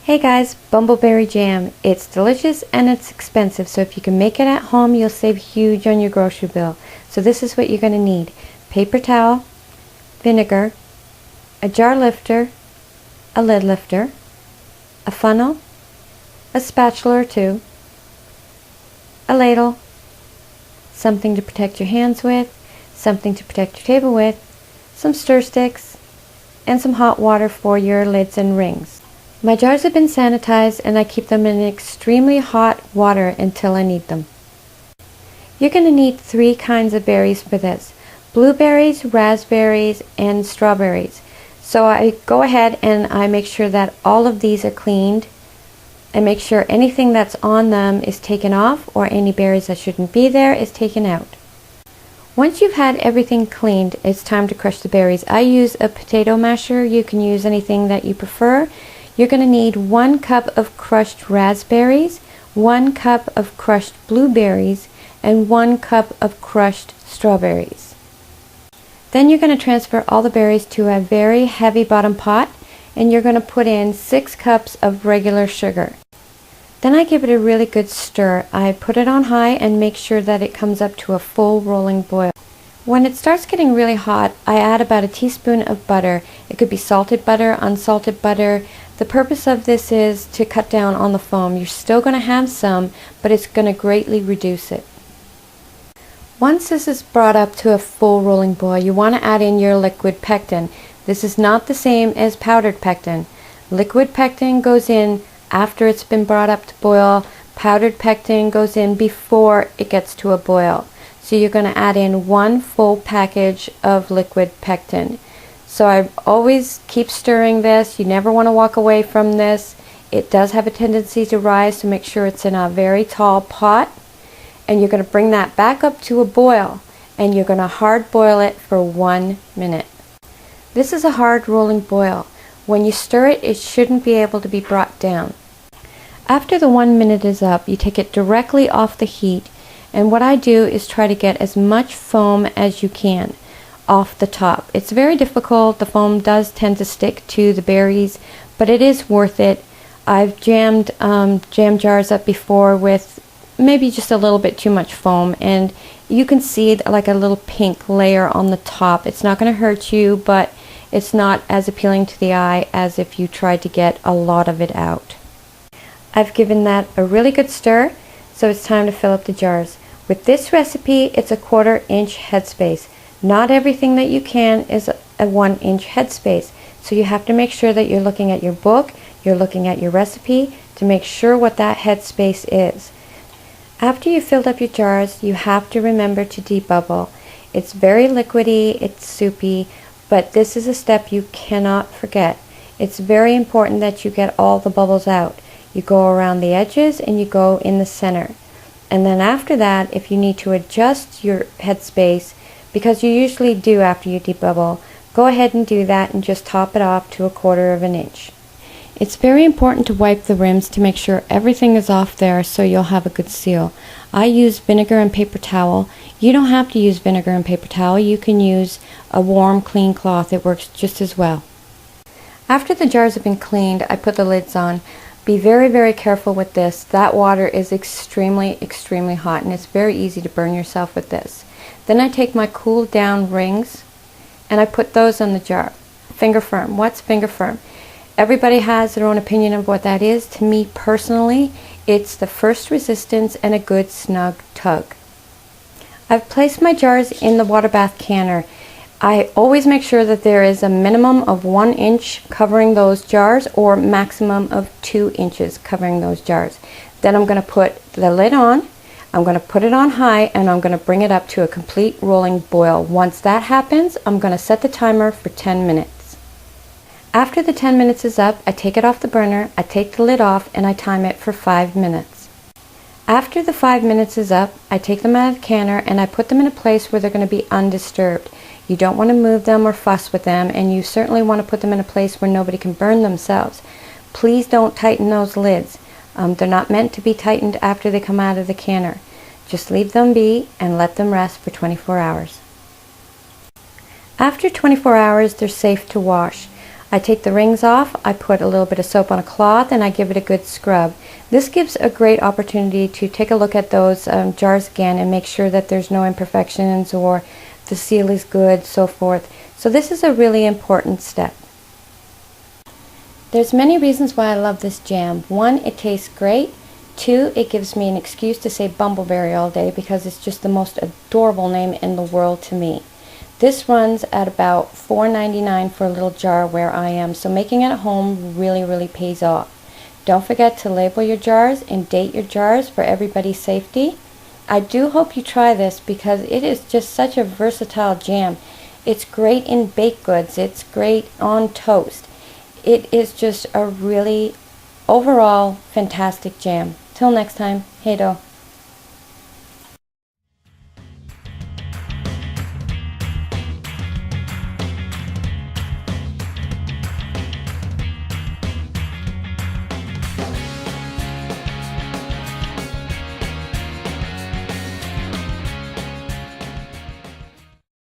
Hey guys, Bumbleberry Jam. It's delicious and it's expensive, so if you can make it at home, you'll save huge on your grocery bill. So this is what you're going to need. Paper towel, vinegar, a jar lifter, a lid lifter, a funnel, a spatula or two, a ladle, something to protect your hands with, something to protect your table with, some stir sticks, and some hot water for your lids and rings. My jars have been sanitized and I keep them in extremely hot water until I need them. You're going to need 3 kinds of berries for this: blueberries, raspberries, and strawberries. So I go ahead and I make sure that all of these are cleaned and make sure anything that's on them is taken off, or any berries that shouldn't be there is taken out. Once you've had everything cleaned, it's time to crush the berries. I use a potato masher. You can use anything that you prefer. You're going to need 1 cup of crushed raspberries, 1 cup of crushed blueberries, and 1 cup of crushed strawberries. Then you're going to transfer all the berries to a very heavy bottom pot, and you're going to put in 6 cups of regular sugar. Then I give it a really good stir. I put it on high and make sure that it comes up to a full rolling boil. When it starts getting really hot, I add about a teaspoon of butter. It could be salted butter, unsalted butter. The purpose of this is to cut down on the foam. You're still going to have some, but it's going to greatly reduce it. Once this is brought up to a full rolling boil, you want to add in your liquid pectin. This is not the same as powdered pectin. Liquid pectin goes in after it's been brought up to boil. Powdered pectin goes in before it gets to a boil. So you're going to add in 1 full package of liquid pectin. So I always keep stirring this. You never want to walk away from this. It does have a tendency to rise, so make sure it's in a very tall pot. And you're going to bring that back up to a boil, and you're going to hard boil it for 1 minute. This is a hard rolling boil. When you stir it, it shouldn't be able to be brought down. After the 1 minute is up, you take it directly off the heat, and what I do is try to get as much foam as you can off the top. It's very difficult. The foam does tend to stick to the berries, but it is worth it. I've jammed jam jars up before with maybe just a little bit too much foam, and you can see like a little pink layer on the top. It's not going to hurt you, but it's not as appealing to the eye as if you tried to get a lot of it out. I've given that a really good stir, so it's time to fill up the jars. With this recipe, it's a 1/4 inch headspace. Not everything that you can is a 1 inch headspace, so you have to make sure that you're looking at your book, you're looking at your recipe to make sure what that headspace is. After you've filled up your jars, you have to remember to debubble. It's very liquidy, it's soupy, but this is a step you cannot forget. It's very important that you get all the bubbles out. You go around the edges and you go in the center. And then after that, if you need to adjust your headspace, because you usually do after you debubble, go ahead and do that and just top it off to a 1/4 inch. It's very important to wipe the rims to make sure everything is off there so you'll have a good seal. I use vinegar and paper towel. You don't have to use vinegar and paper towel. You can use a warm, clean cloth. It works just as well. After the jars have been cleaned, I put the lids on. Be very, very careful with this. That water is extremely, extremely hot, and it's very easy to burn yourself with this. Then I take my cool down rings and I put those on the jar. Finger firm. What's finger firm? Everybody has their own opinion of what that is. To me personally, it's the first resistance and a good snug tug. I've placed my jars in the water bath canner. I always make sure that there is a minimum of 1 inch covering those jars, or maximum of 2 inches covering those jars. Then I'm going to put the lid on. I'm going to put it on high, and I'm going to bring it up to a complete rolling boil. Once that happens, I'm going to set the timer for 10 minutes. After the 10 minutes is up, I take it off the burner, I take the lid off, and I time it for 5 minutes. After the 5 minutes is up, I take them out of the canner and I put them in a place where they're going to be undisturbed. You don't want to move them or fuss with them, and you certainly want to put them in a place where nobody can burn themselves. Please don't tighten those lids. They're not meant to be tightened after they come out of the canner. Just leave them be and let them rest for 24 hours. After 24 hours, they're safe to wash. I take the rings off, I put a little bit of soap on a cloth, and I give it a good scrub. This gives a great opportunity to take a look at those jars again and make sure that there's no imperfections or the seal is good, so forth. So this is a really important step. There's many reasons why I love this jam. One, it tastes great. Two, it gives me an excuse to say Bumbleberry all day because it's just the most adorable name in the world to me. This runs at about $4.99 for a little jar where I am, so making it at home really pays off. Don't forget to label your jars and date your jars for everybody's safety. I do hope you try this because it is just such a versatile jam. It's great in baked goods, it's great on toast. It is just a really overall fantastic jam. Till next time, hey do.